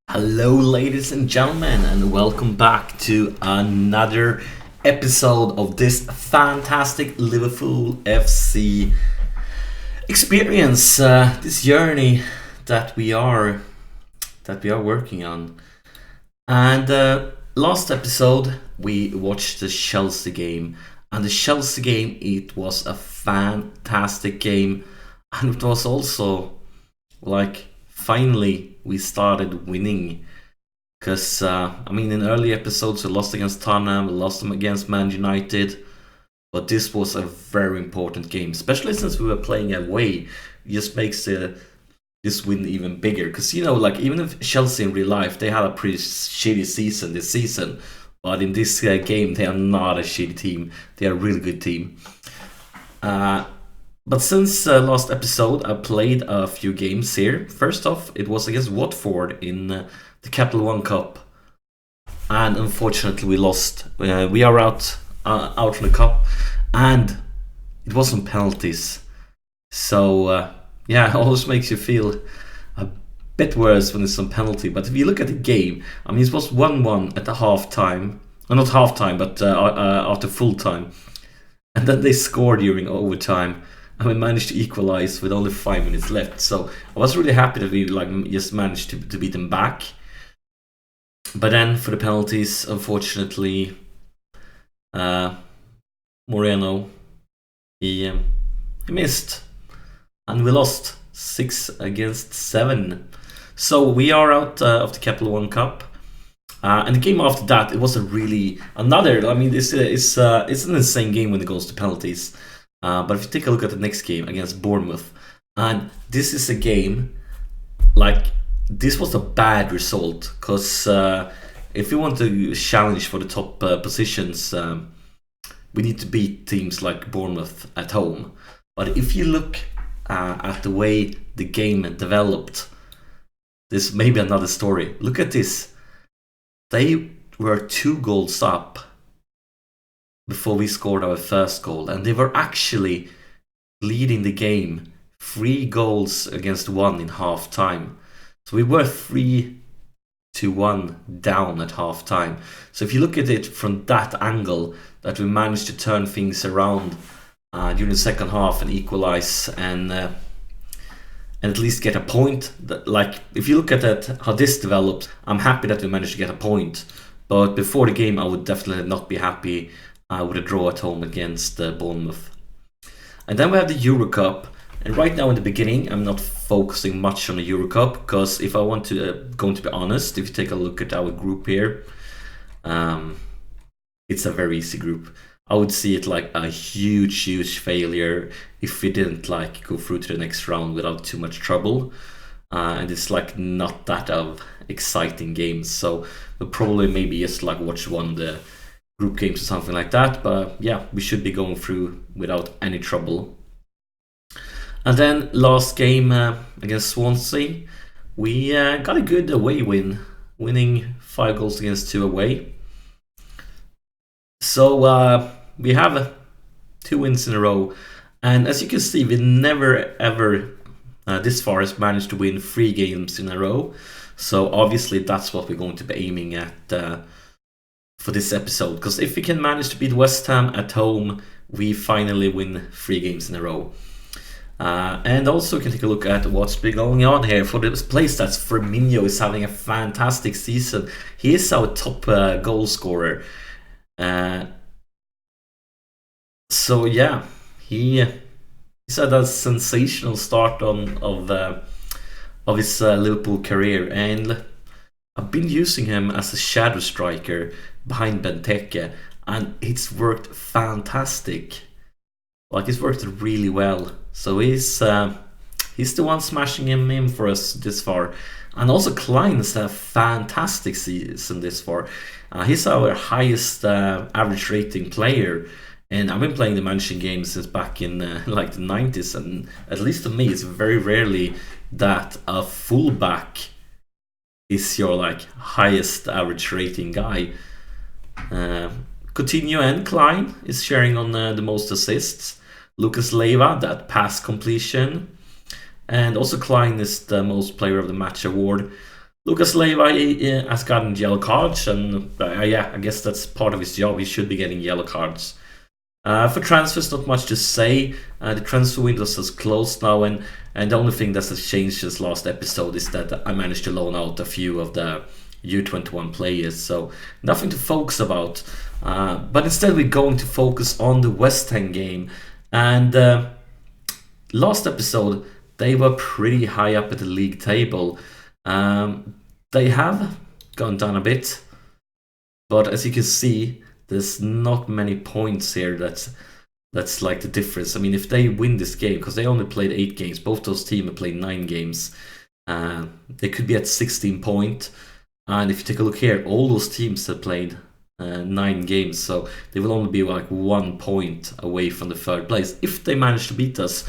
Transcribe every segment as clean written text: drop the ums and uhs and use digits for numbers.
Hello, ladies and gentlemen, and welcome back to another episode of this fantastic Liverpool FC experience. This journey that we are working on. And last episode we watched the Chelsea game, and the Chelsea game, it was a fantastic game, and it was also like finally we started winning. Because in early episodes we lost against Tottenham, we lost them against Man United, but this was a very important game, especially since we were playing away. It just makes this win even bigger. Because like even if Chelsea in real life, they had a pretty shitty season this season, but in this game they are not a shitty team. They are a really good team. But since last episode, I played a few games here. First off, it was against Watford in the Capital One Cup, and unfortunately we lost. We are out from the cup, and it was some penalties. So it always makes you feel a bit worse when there's some penalty. But if you look at the game, it was 1-1 at the half time. Not half time, but after full time, and then they scored during overtime. And we managed to equalize with only 5 minutes left. So I was really happy that we just managed to beat them back. But then for the penalties, unfortunately, Moreno, he missed. And we lost 6-7. So we are out of the Capital One Cup. And the game after that, it was it's an insane game when it goes to penalties. But if you take a look at the next game against Bournemouth, and this is a game, this was a bad result, because if we want to challenge for the top positions, we need to beat teams like Bournemouth at home. But if you look at the way the game developed, this may be another story. Look at this. They were 2 goals up before we scored our first goal, and they were actually leading the game 3 goals against 1 in half time. So we were 3-1 down at half time. So if you look at it from that angle, that we managed to turn things around during the second half and equalize and at least get a point. If you look at that, how this developed, I'm happy that we managed to get a point. But before the game, I would definitely not be happy with a draw at home against Bournemouth. And then we have the Euro Cup. And right now in the beginning, I'm not focusing much on the Euro Cup, because if I want to, going to be honest, if you take a look at our group here, it's a very easy group. I would see it like a huge failure if we didn't go through to the next round without too much trouble. And it's not that of exciting games. So we'll probably maybe just watch one of the group games or something like that, but yeah, we should be going through without any trouble. And then last game against Swansea, we got a good away win, winning 5 goals against 2 away. So we have 2 wins in a row, and as you can see, we never ever this far has managed to win 3 games in a row. So obviously that's what we're going to be aiming at for this episode, because if we can manage to beat West Ham at home, we finally win 3 games in a row. And also we can take a look at what's been going on here for this place. That's Firmino is having a fantastic season. He is our top goal scorer. So yeah, he's had a sensational start of his Liverpool career, and I've been using him as a shadow striker behind Benteke, and it's worked fantastic. It's worked really well. So he's the one smashing him in for us this far. And also Klein has a fantastic season this far. He's our highest average rating player. And I've been playing the managing game since back in the 90s, and at least to me, it's very rarely that a fullback is your highest average rating guy. Coutinho and Klein is sharing on the most assists. Lucas Leiva, that pass completion. And also Klein is the most player of the match award. Lucas Leiva has gotten yellow cards, and yeah, I guess that's part of his job. He should be getting yellow cards. For transfers, not much to say. The transfer window is closed now, and the only thing that has changed since last episode is that I managed to loan out a few of the U21 players, so nothing to focus about. But instead, we're going to focus on the West Ham game. And last episode, they were pretty high up at the league table. They have gone down a bit, but as you can see, there's not many points here that's like the difference. I mean, if they win this game, because they only played 8 games, both those teams have played 9 games, they could be at 16 points. And if you take a look here, all those teams have played 9 games, so they will only be like 1 point away from the 3rd place if they manage to beat us.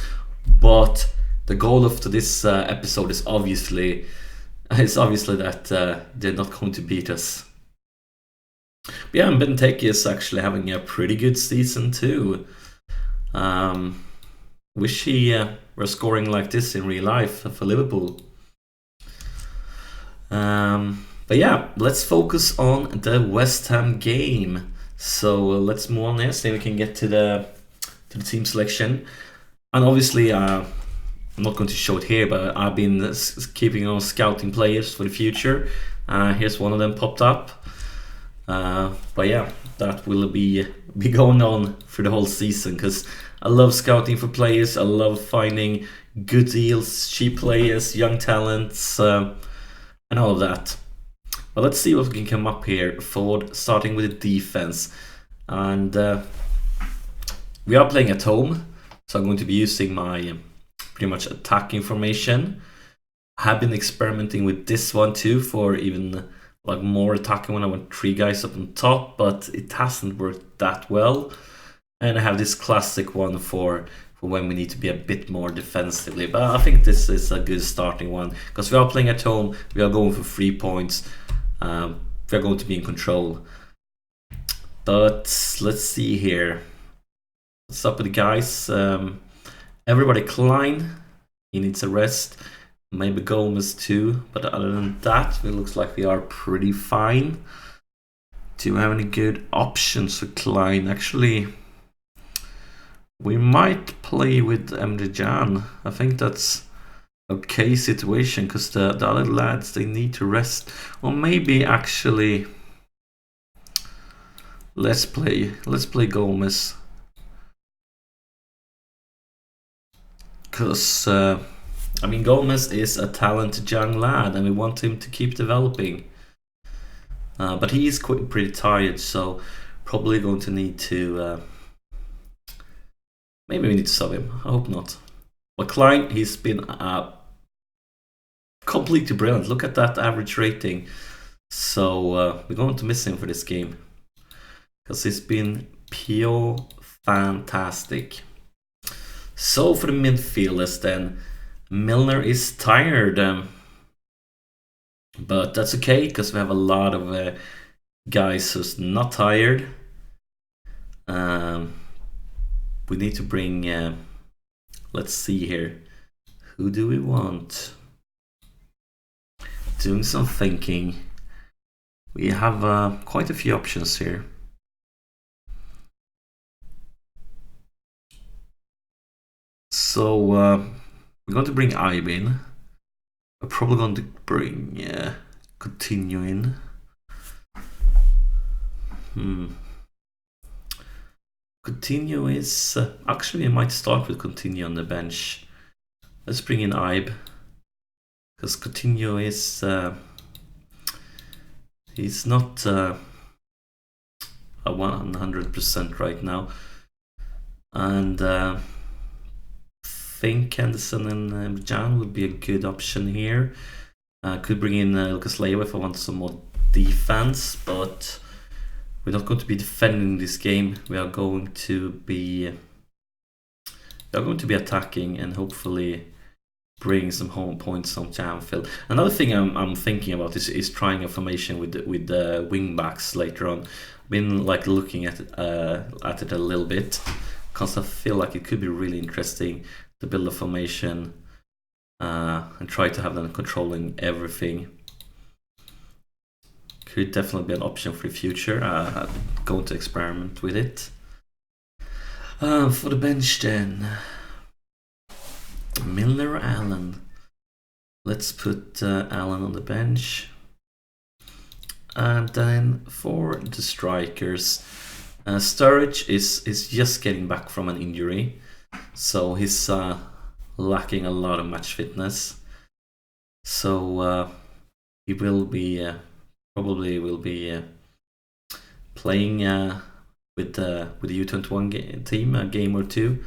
But the goal of this episode is obviously that they're not going to beat us. But yeah, and Benteke is actually having a pretty good season too. Wish he were scoring like this in real life for Liverpool. But yeah, let's focus on the West Ham game. So let's move on here, so we can get to the team selection. And obviously, I'm not going to show it here, but I've been keeping on scouting players for the future. Here's one of them popped up. But yeah, that will be going on for the whole season, because I love scouting for players. I love finding good deals, cheap players, young talents, and all of that. But let's see what we can come up here for starting with the defense. And we are playing at home, so I'm going to be using my pretty much attacking formation. I have been experimenting with this one too for even like more attacking when I want 3 guys up on top, but it hasn't worked that well. And I have this classic one for when we need to be a bit more defensively. But I think this is a good starting one, because we are playing at home, we are going for 3 points. We're going to be in control. But let's see here. What's up with the guys? Everybody Klein, he needs a rest. Maybe Gomez too. But other than that, it looks like we are pretty fine. Do we have any good options for Klein? Actually, we might play with Emre Can. I think that's okay situation, because the other lads, they need to rest. Or maybe actually let's play Gomez, because I mean, Gomez is a talented young lad and we want him to keep developing, but he is pretty tired, so probably going to need to maybe we need to sub him. I hope not. But Klein, he's been completely brilliant. Look at that average rating. So we're going to miss him for this game, because he's been pure fantastic. So for the midfielders then, Milner is tired. But that's okay, because we have a lot of guys who's not tired. We need to bring... let's see here. Who do we want? Doing some thinking. We have quite a few options here. So we're going to bring Ibe in. We're probably going to bring Coutinho in. Coutinho is... actually, I might start with Coutinho on the bench. Let's bring in Ibe, because Coutinho is... he's not a 100% right now. And I think Henderson and Jan would be a good option here. Could bring in Lucas Leiva if I want some more defense, but we're not going to be defending this game. We are going to be attacking and hopefully bring some home points from Anfield. Another thing I'm thinking about is trying a formation with the wing backs later on. I've been like looking at it a little bit, because I feel like it could be really interesting to build a formation and try to have them controlling everything. Could definitely be an option for the future. I'm going to experiment with it. For the bench then, Milner or Allen? Let's put Allen on the bench. And then for the strikers, Sturridge is just getting back from an injury, so he's lacking a lot of match fitness. So he will be probably will be playing with the U21 team a game or two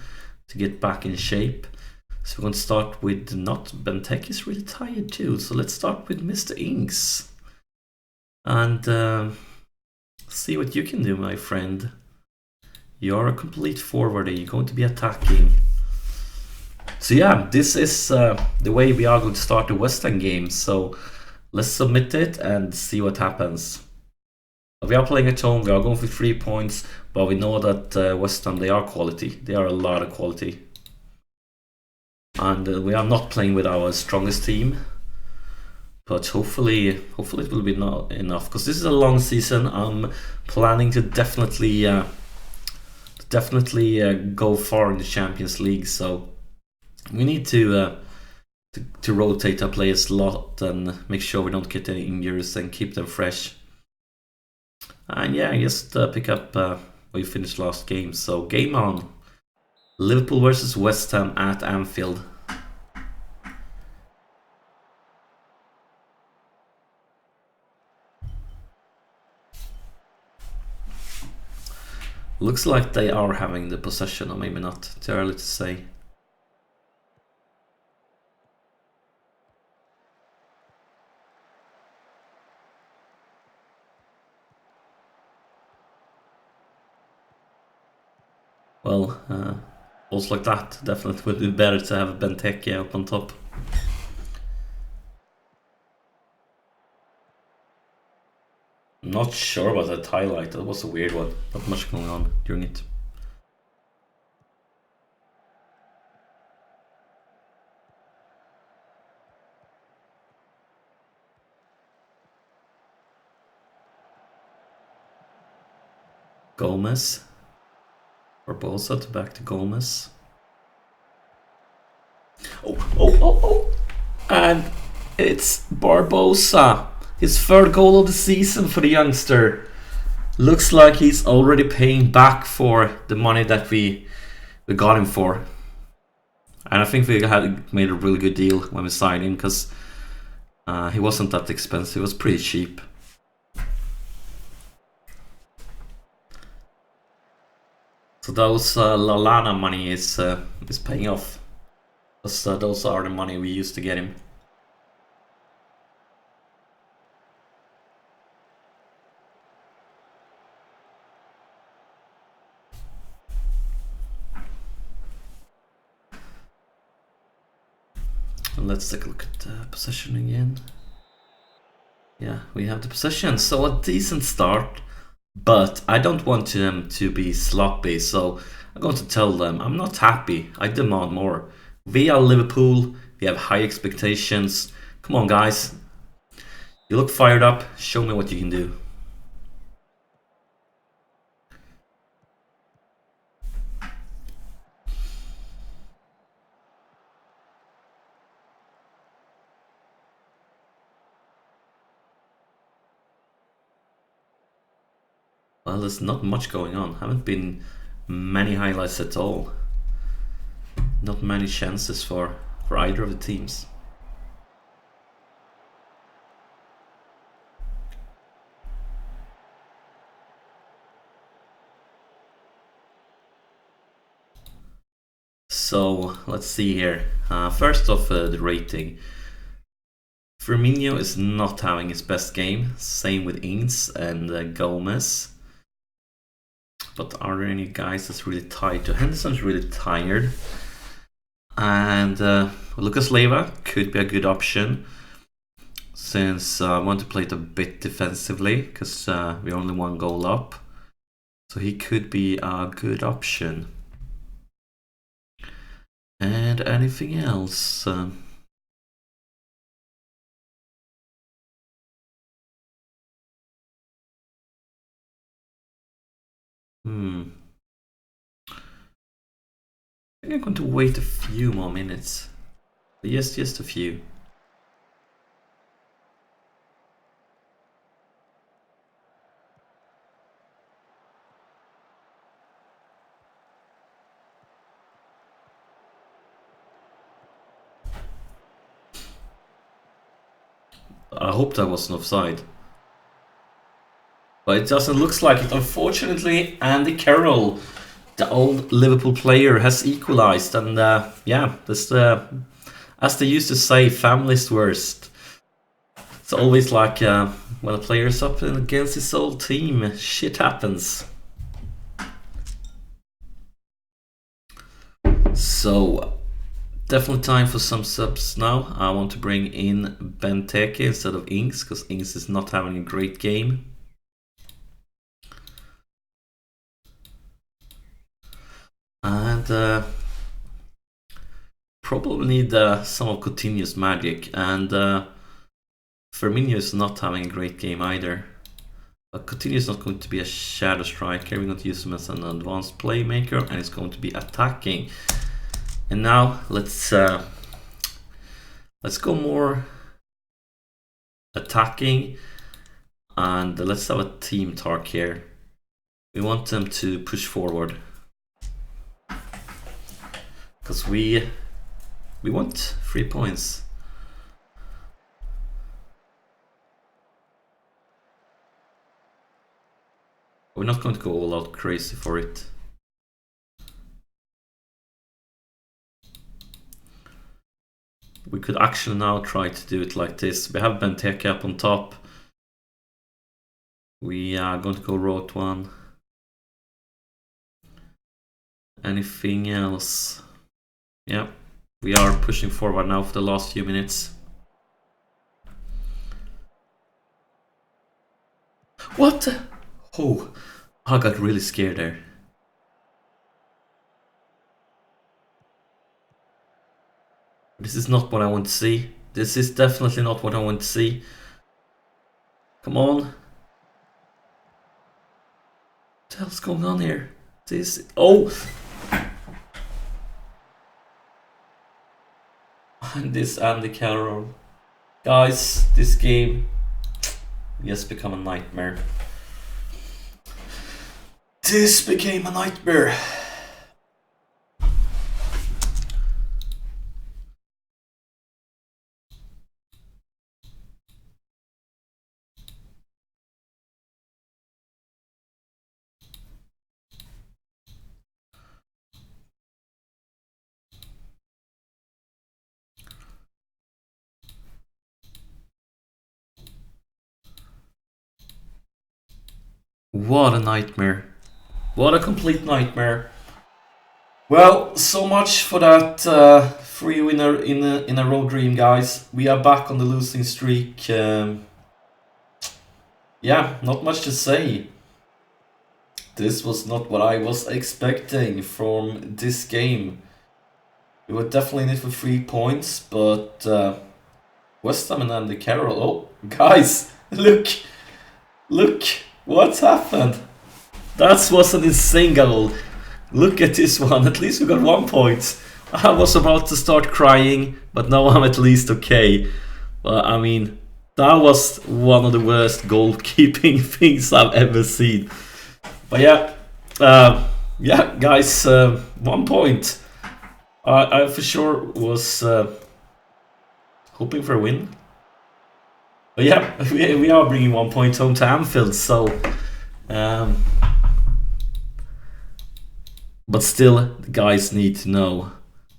to get back in shape. So we're going to start with not Benteke is really tired too. So let's start with Mr. Inks and see what you can do, my friend. You're a complete forwarder. You're going to be attacking. So yeah, this is the way we are going to start the West Ham game. So let's submit it and see what happens. We are playing at home. We are going for 3 points, but we know that West Ham, they are quality. They are a lot of quality. And we are not playing with our strongest team. But hopefully it will be enough, because this is a long season. I'm planning to definitely go far in the Champions League. So we need to rotate our players a lot and make sure we don't get any injuries and keep them fresh. And yeah, just pick up where you finished last game. So game on. Liverpool versus West Ham at Anfield. Looks like they are having the possession, or maybe not. Too early to say. Well, balls like that definitely would be better to have Benteke up on top. I'm not sure about that highlight. That was a weird one. Not much going on during it. Gomez. Barbosa to back to Gomez. Oh. And it's Barbosa. His third goal of the season for the youngster. Looks like he's already paying back for the money that we got him for. And I think we had made a really good deal when we signed him, because he wasn't that expensive. It was pretty cheap. So those Lallana money is paying off. Because those are the money we used to get him. And let's take a look at the possession again. Yeah, we have the possession. So a decent start. But I don't want them to be sloppy, so I'm going to tell them I'm not happy. I demand more. We are Liverpool. We have high expectations. Come on, guys. You look fired up. Show me what you can do. Well, there's not much going on. Haven't been many highlights at all. Not many chances for either of the teams. So let's see here. First off, the rating. Firmino is not having his best game. Same with Ings and Gomez. But are there any guys that's really tied to? Henderson's really tired. And Lucas Leiva could be a good option, since I want to play it a bit defensively, because we're only 1 goal up. So he could be a good option. And anything else? I think I'm going to wait a few more minutes. Yes, just a few. I hope that wasn't offside. But it doesn't look like it. Unfortunately, Andy Carroll, the old Liverpool player, has equalized. And yeah, this, as they used to say, family's worst. It's always like when a player's up against his old team, shit happens. So, definitely time for some subs now. I want to bring in Benteke instead of Ings, because Ings is not having a great game. And probably need some of Coutinho's magic. And Firmino is not having a great game either. But Coutinho is not going to be a shadow striker. We're going to use him as an advanced playmaker, and it's going to be attacking. And now let's go more attacking, and let's have a team talk here. We want them to push forward because we want 3 points. We're not going to go all out crazy for it. We could actually now try to do it like this. We have Benteke up on top. We are going to go route one. Anything else? Yeah, we are pushing forward now for the last few minutes. What? Oh, I got really scared there. This is not what I want to see. This is definitely not what I want to see. Come on. What the hell's going on here? This... Oh! And this Andy Carroll. Guys, this game has become a nightmare. This became a nightmare. What a nightmare. What a complete nightmare. Well, so much for that free winner in a row dream, guys. We are back on the losing streak. Yeah, not much to say. This was not what I was expecting from this game. We were definitely in it for 3 points, but West Ham and Andy Carroll. Oh, guys, look, what's happened? That was an insane goal. Look at this one. At least we got 1 point. I was about to start crying, but now I'm at least okay. But I mean, that was one of the worst goalkeeping things I've ever seen. But yeah, yeah, guys, 1 point. I for sure was hoping for a win. But yeah, we are bringing 1 point home to Anfield, so... but still, the guys need to know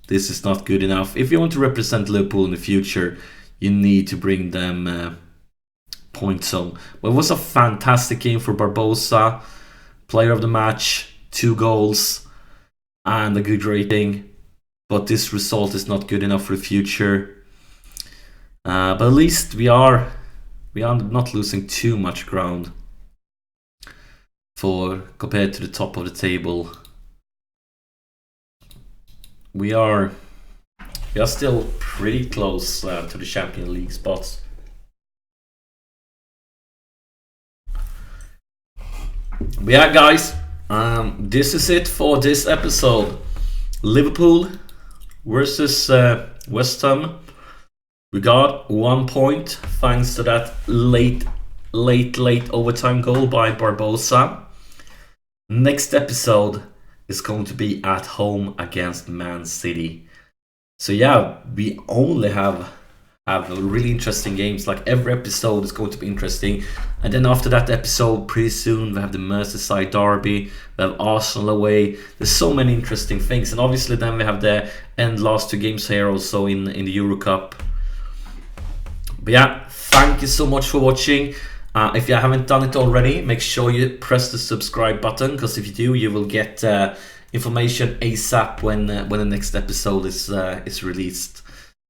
this is not good enough. If you want to represent Liverpool in the future, you need to bring them points home. Well, it was a fantastic game for Barbosa. Player of the match, 2 goals, and a good rating. But this result is not good enough for the future. But at least we are not losing too much ground compared to the top of the table. We are still pretty close to the Champions League spots. But yeah, guys, This is it for this episode. Liverpool versus West Ham. We got 1 point thanks to that late overtime goal by Barbosa. Next episode is going to be at home against Man City. So yeah, we only have really interesting games. Like every episode is going to be interesting. And then after that episode, pretty soon we have the Merseyside derby, we have Arsenal away. There's so many interesting things. And obviously then we have the last 2 games here also in the Euro Cup. But yeah, thank you so much for watching. If you haven't done it already, make sure you press the subscribe button, because if you do, you will get information ASAP when the next episode is released.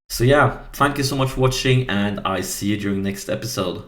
So yeah, thank you so much for watching, and I see you during next episode.